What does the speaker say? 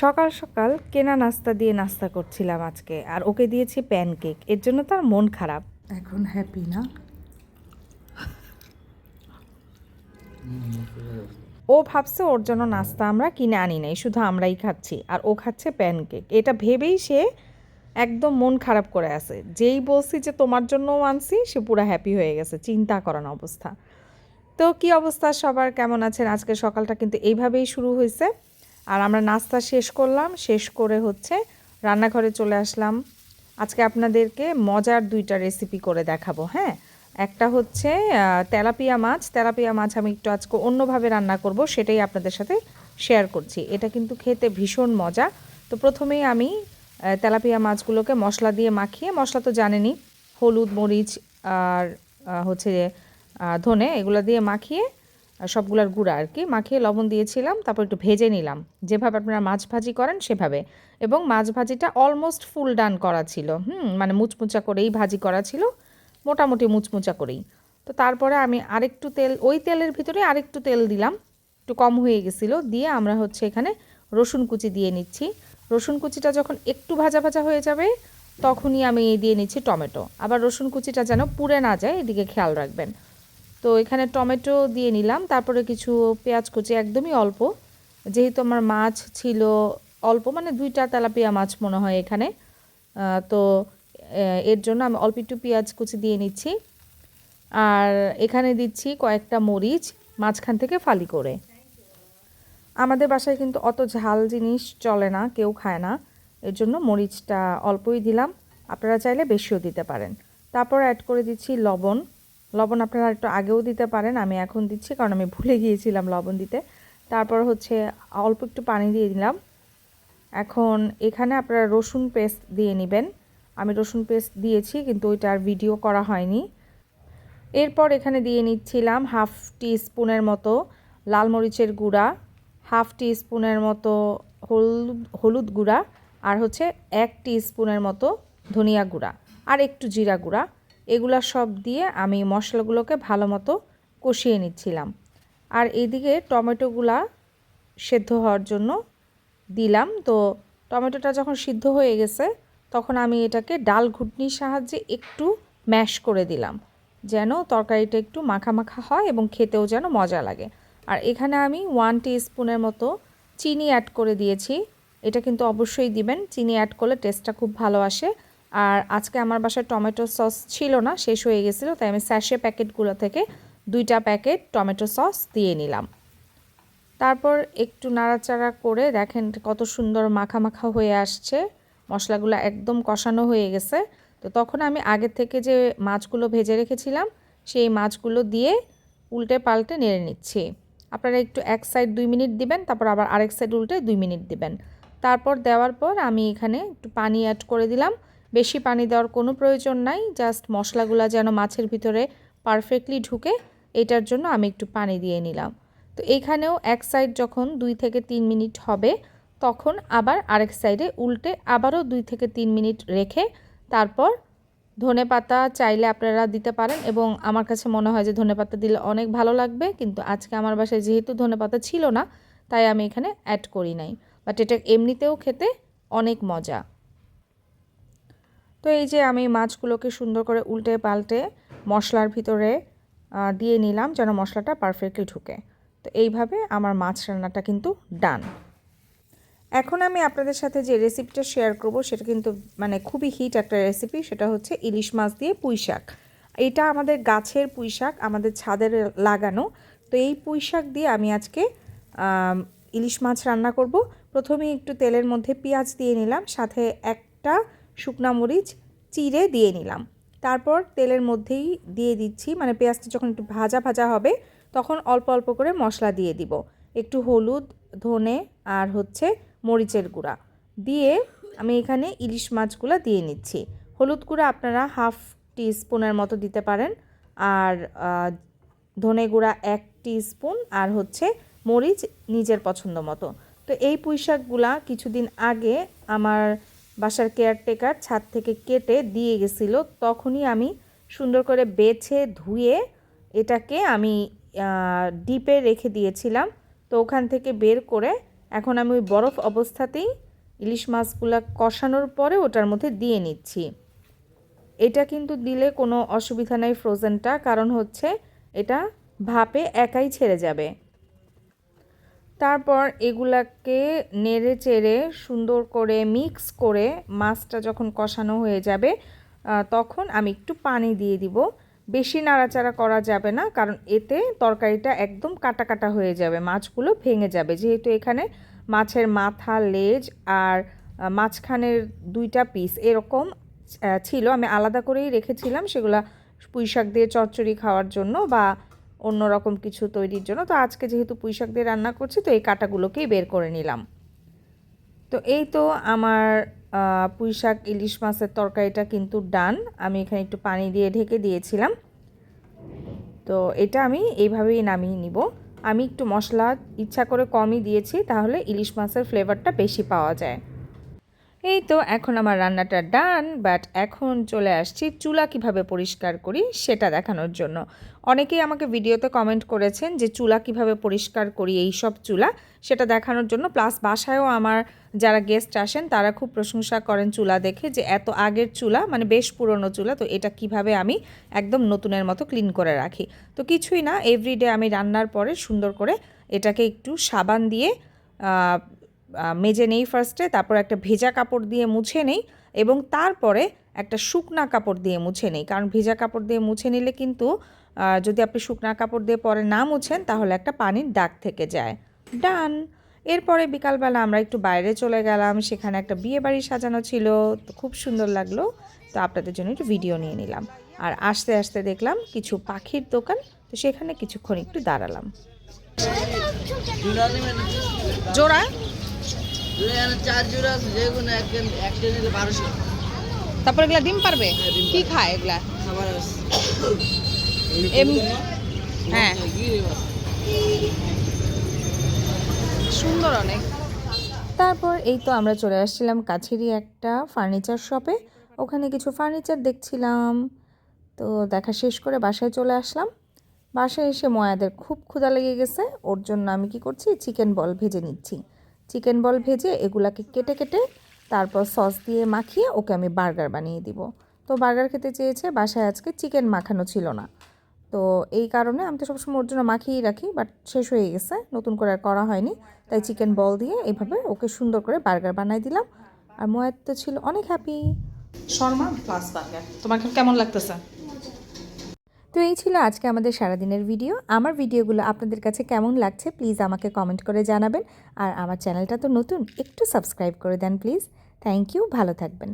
সকাল সকাল কেনা নাস্তা দিয়ে নাস্তা করছিলাম আজকে, আর ওকে দিয়েছি প্যানকেক। এর জন্য তার মন খারাপ। এখন হ্যাপি না? ও ভাবছে ওর জন্য নাস্তা আমরা কিনে আনি নাই, শুধু আমরাই খাচ্ছি, আর ও খাচ্ছে প্যানকেক। এটা ভেবেই সে একদম মন খারাপ করে আছে। যেই বলছি যে তোমার জন্যও আনছি, সে পুরো হ্যাপি হয়ে গেছে। চিন্তা করানো অবস্থা। তো কি অবস্থা সবার, কেমন আছেন? আজকে সকালটা কিন্তু এইভাবেই শুরু হয়েছে। আর আমরা নাস্তা শেষ করলাম, শেষ করে হচ্ছে রান্নাঘরে চলে আসলাম। আজকে আপনাদেরকে মজার দুইটা রেসিপি করে দেখাবো। হ্যাঁ, একটা হচ্ছে তেলাপিয়া মাছ আমি একটু আজকে অন্যভাবে রান্না করব, সেটাই আপনাদের সাথে শেয়ার করছি। এটা কিন্তু খেতে ভীষণ মজা। তো প্রথমেই আমি তেলাপিয়া মাছগুলোকে মশলা দিয়ে মাখিয়ে, মশলা তো জানেনই, হলুদ, মরিচ আর হচ্ছে ধনে, এগুলো দিয়ে মাখিয়ে, সবগুলার গুঁড়া আর কি মাখিয়ে লবণ দিয়েছিলাম। তারপর একটু ভেজে নিলাম, যেভাবে আপনারা মাছ ভাজি করেন সেভাবে। এবং মাছ ভাজিটা অলমোস্ট ফুল ডান করা ছিল, মানে মুচমুচা করেই ভাজি করা ছিল, মোটামুটি মুচমুচা করেই। তো তারপরে আমি আরেকটু তেল, ওই তেলের ভিতরে আরেকটু তেল দিলাম, একটু কম হয়ে গেছিলো। দিয়ে আমরা হচ্ছে এখানে রসুন কুচি দিয়ে নিচ্ছি। রসুন কুচিটা যখন একটু ভাজা ভাজা হয়ে যাবে, তখনই আমি দিয়ে নিচ্ছি টমেটো। আবার রসুন কুচিটা যেন পুড়ে না যায়, এদিকে খেয়াল রাখবেন। তো এখানে টমেটো দিয়ে নিলাম, তারপরে কিছু পেঁয়াজ কুচি, একদমই অল্প, যেহেতু আমার মাছ ছিল অল্প, মানে 2টা তেলাপিয়া মাছ মনে হয় এখানে। তো এর জন্য আমি অল্প একটু পেঁয়াজ কুচি দিয়ে নিচ্ছি। আর এখানে দিচ্ছি কয়েকটা মরিচ, মাঝখান থেকে ফালি করে। আমাদের বাসায় কিন্তু অত ঝাল জিনিস চলে না, কেউ খায় না, এর জন্য মরিচটা অল্পই দিলাম। আপনারা চাইলে বেশিও দিতে পারেন। তারপর অ্যাড করে দিচ্ছি লবণ। লবণ আপনারা একটু আগেও দিতে পারেন, আমি এখন দিচ্ছি কারণ আমি ভুলে গিয়েছিলাম লবণ দিতে। তারপর হচ্ছে অল্প একটু পানি দিয়ে দিলাম। এখন এখানে আপনারা রসুন পেস্ট দিয়ে নেবেন। আমি রসুন পেস্ট দিয়েছি, কিন্তু ওইটা আর ভিডিও করা হয়নি। এরপর এখানে দিয়ে নিচ্ছিলাম হাফ টি স্পুনের মতো লাল মরিচের গুঁড়া, হাফ টি স্পুনের মতো হলুদ গুঁড়া, আর হচ্ছে 1 টিস্পুনের মতো ধনিয়া গুঁড়া, আর একটু জিরা গুঁড়া। এগুলা সব দিয়ে আমি মশলাগুলোকে ভালো মতো কষিয়ে নিচ্ছিলাম। আর এইদিকে টমেটোগুলা সেদ্ধ হওয়ার জন্য দিলাম। তো টমেটোটা যখন সিদ্ধ হয়ে গেছে, তখন আমি এটাকে ডাল ঘুটনির সাহায্যে একটু ম্যাশ করে দিলাম, যেন তরকারিটা একটু মাখা মাখা হয় এবং খেতেও যেন মজা লাগে। আর এখানে আমি 1 টিস্পুনের মতো চিনি অ্যাড করে দিয়েছি। এটা কিন্তু অবশ্যই দিবেন, চিনি অ্যাড করলে টেস্টটা খুব ভালো আসে। আর আজকে আমার বাসায় টমেটো সস ছিল না, শেষ হয়ে গেছিলো, তাই আমি স্যাশে প্যাকেটগুলো থেকে 2টা প্যাকেট টমেটো সস দিয়ে নিলাম। তারপর একটু নাড়াচাড়া করে দেখেন কত সুন্দর মাখা মাখা হয়ে আসছে, মশলাগুলো একদম কষানো হয়ে গেছে। তো তখন আমি আগে থেকে যে মাছগুলো ভেজে রেখেছিলাম, সেই মাছগুলো দিয়ে উল্টে পাল্টে নেড়ে নিচ্ছি। আপনারা একটু এক সাইড 2 মিনিট দিবেন, তারপর আবার আরেক সাইড উল্টে 2 মিনিট দিবেন। তারপর দেওয়ার পর আমি এখানে একটু পানি অ্যাড করে দিলাম। বেশি পানি দেওয়ার কোনো প্রয়োজন নাই, জাস্ট মশলাগুলো যেন মাছের ভিতরে পারফেক্টলি ঢুকে, এটার জন্য আমি একটু পানি দিয়ে নিলাম। তো এইখানেও এক সাইড যখন 2 থেকে 3 মিনিট হবে, তখন আবার আরেক সাইডে উল্টে আবারও 2 থেকে 3 মিনিট রেখে, তারপর ধনেপাতা চাইলে আপনারা দিতে পারেন, এবং আমার কাছে মনে হয় যে ধনেপাতা দিলে অনেক ভালো লাগবে, কিন্তু আজকে আমার বাসায় যেহেতু ধনেপাতা ছিল না, তাই আমি এখানে অ্যাড করি নাই। বাট এটা এমনিতেও খেতে অনেক মজা। তো এই যে আমি মাছগুলোকে সুন্দর করে উল্টে পাল্টে মশলার ভিতরে দিয়ে নিলাম, যেন মশলাটা পারফেক্টলি ঢুকে। তো এইভাবে আমার মাছ রান্নাটা কিন্তু ডান। এখন আমি আপনাদের সাথে যে রেসিপিটা শেয়ার করব, সেটা কিন্তু মানে খুবই হিট একটা রেসিপি। সেটা হচ্ছে ইলিশ মাছ দিয়ে পুঁই শাক। এটা আমাদের গাছের পুঁই শাক, আমাদের ছাদের লাগানো। তো এই পুঁই শাক দিয়ে আমি আজকে ইলিশ মাছ রান্না করব। প্রথমেই একটু তেলের মধ্যে পেঁয়াজ দিয়ে নিলাম, সাথে একটা শুকনা মরিচ চিড়ে দিয়ে নিলাম। তারপর তেলের মধ্যেই দিয়ে দিচ্ছি, মানে পেঁয়াজটা যখন একটু ভাজা ভাজা হবে, তখন অল্প অল্প করে মশলা দিয়ে দিব। একটু হলুদ, ধনে আর হচ্ছে মরিচের গুঁড়া দিয়ে আমি এখানে ইলিশ মাছগুলো দিয়ে নিচ্ছি। হলুদ গুঁড়া আপনারা হাফ টিস্পুনের মতো দিতে পারেন, আর ধনে গুঁড়া 1 টিস্পুন, আর হচ্ছে মরিচ নিজের পছন্দ মতো। তো এই পুঁই শাকগুলা কিছুদিন আগে আমার বাসার কেয়ারটেকার ছাদ থেকে কেটে দিয়ে গেছিলো, তখনই আমি সুন্দর করে বেছে ধুয়ে এটাকে আমি ডিপে রেখে দিয়েছিলাম। তো ওখান থেকে বের করে এখন আমি ওই বরফ অবস্থাতেই ইলিশ মাছগুলো কষানোর পরে ওটার মধ্যে দিয়ে নিচ্ছি। এটা কিন্তু দিলে কোনো অসুবিধা নেই ফ্রোজেনটা, কারণ হচ্ছে এটা ভাপে একাই ছেড়ে যাবে। তারপর এগুলাকে নেড়ে চেড়ে সুন্দর করে মিক্স করে মাছটা যখন কষানো হয়ে যাবে তখন আমি একটু পানি দিয়ে দিব। বেশি নাড়াচাড়া করা যাবে না, কারণ এতে তরকারিটা একদম কাটা কাটা হয়ে যাবে, মাছগুলো ভেঙে যাবে। যেহেতু এখানে মাছের মাথা, লেজ আর মাঝখানের 2টা পিস এরকম ছিল, আমি আলাদা করেই রেখেছিলাম সেগুলা পুঁইশাক দিয়ে চচ্চড়ি খাওয়ার জন্য বা অন্যরকম কিছু তৈরির জন্য। তো আজকে যেহেতু পুঁইশাক দিয়ে রান্না করছি, তো এই কাটাগুলোকেই বের করে নিলাম। তো এই তো আমার পুঁইশাক ইলিশ মাছের তরকারিটা কিন্তু ডান। আমি এখানে একটু পানি দিয়ে ঢেকে দিয়েছিলাম। তো এটা আমি এইভাবেই নামিয়ে নিব। আমি একটু মশলা ইচ্ছা করে কমই দিয়েছি, তাহলে ইলিশ মাছের ফ্লেভারটা বেশি পাওয়া যায়। এই তো এখন আমার রান্নাটা ডান, বাট এখন চলে আসছি চুলা কিভাবে পরিষ্কার করি সেটা দেখানোর জন্য। অনেকেই আমাকে ভিডিওতে কমেন্ট করেছেন যে চুলা কিভাবে পরিষ্কার করি এই সব চুলা, সেটা দেখানোর জন্য। প্লাস বাসায়ও আমার যারা গেস্ট আসেন তারা খুব প্রশংসা করেন চুলা দেখে, যে এত আগের চুলা, মানে বেশ পুরনো চুলা, তো এটা কিভাবে আমি একদম নতুনের মতো ক্লিন করে রাখি। তো কিছুই না, এভরিডে আমি রান্নার পরে সুন্দর করে এটাকে একটু সাবান দিয়ে মেজে নেই ফার্স্টে, তারপর একটা ভেজা কাপড় দিয়ে মুছে নেই এবং তারপরে একটা শুকনা কাপড় দিয়ে মুছে নেই। কারণ ভেজা কাপড় দিয়ে মুছে নিলে কিন্তু যদি আপনি শুকনা কাপড় দিয়ে পরে না মুছেন তাহলে একটা পানির দাগ থেকে যায়। ডান। এরপরে বিকালবেলা আমরা একটু বাইরে চলে গেলাম, সেখানে একটা বিয়ে বাড়ি সাজানো ছিল, তো খুব সুন্দর লাগলো। তো আপনাদের জন্য একটু ভিডিও নিয়ে নিলাম। আর আস্তে আস্তে দেখলাম কিছু পাখির দোকান, তো সেখানে কিছুক্ষণ একটু দাঁড়ালাম। জোড়া 4 জোড়া আছে, যেগুলো একটা নিলে 1200। তারপর এগুলা ডিম পারবে? কি খায় এগুলা? খাবার আছে। হ্যাঁ, সুন্দর অনেক। তারপর এই তো আমরা চলে আসছিলাম কাছেরই একটা ফার্নিচার শপে, ওখানে কিছু ফার্নিচার দেখছিলাম। তো দেখা শেষ করে বাসায় চলে আসলাম। বাসায় এসে ময়াদের খুব ক্ষুধা লেগে গেছে, ওর জন্য আমি কি করছি, চিকেন বল ভেজে নিচ্ছি। চিকেন বল ভেজে এগুলাকে কেটে কেটে তারপর সস দিয়ে মাখিয়ে ওকে আমি বার্গার বানিয়ে দিব। তো বার্গার খেতে চেয়েছে, বাসায় আজকে চিকেন মাখানো ছিল না, তো এই কারণে আমি তো সবসময় ওর জন্য মাখিয়েই রাখি, বাট শেষ হয়ে গেছে, নতুন করে আর করা হয়নি। তাই চিকেন বল দিয়ে এইভাবে ওকে সুন্দর করে বার্গার বানাই দিলাম। আর ময়াদ তো ছিল অনেক হ্যাপি। শর্মা প্লাস বার্গার, তোমার কেমন লাগতেছে? তো এই ছিল আজকে আমাদের সারাদিনের ভিডিও। আমার ভিডিওগুলো আপনাদের কাছে কেমন লাগছে প্লিজ আমাকে কমেন্ট করে জানাবেন। আর আমার চ্যানেলটা তো নতুন, একটু সাবস্ক্রাইব করে দেন প্লিজ। থ্যাংক ইউ, ভালো থাকবেন।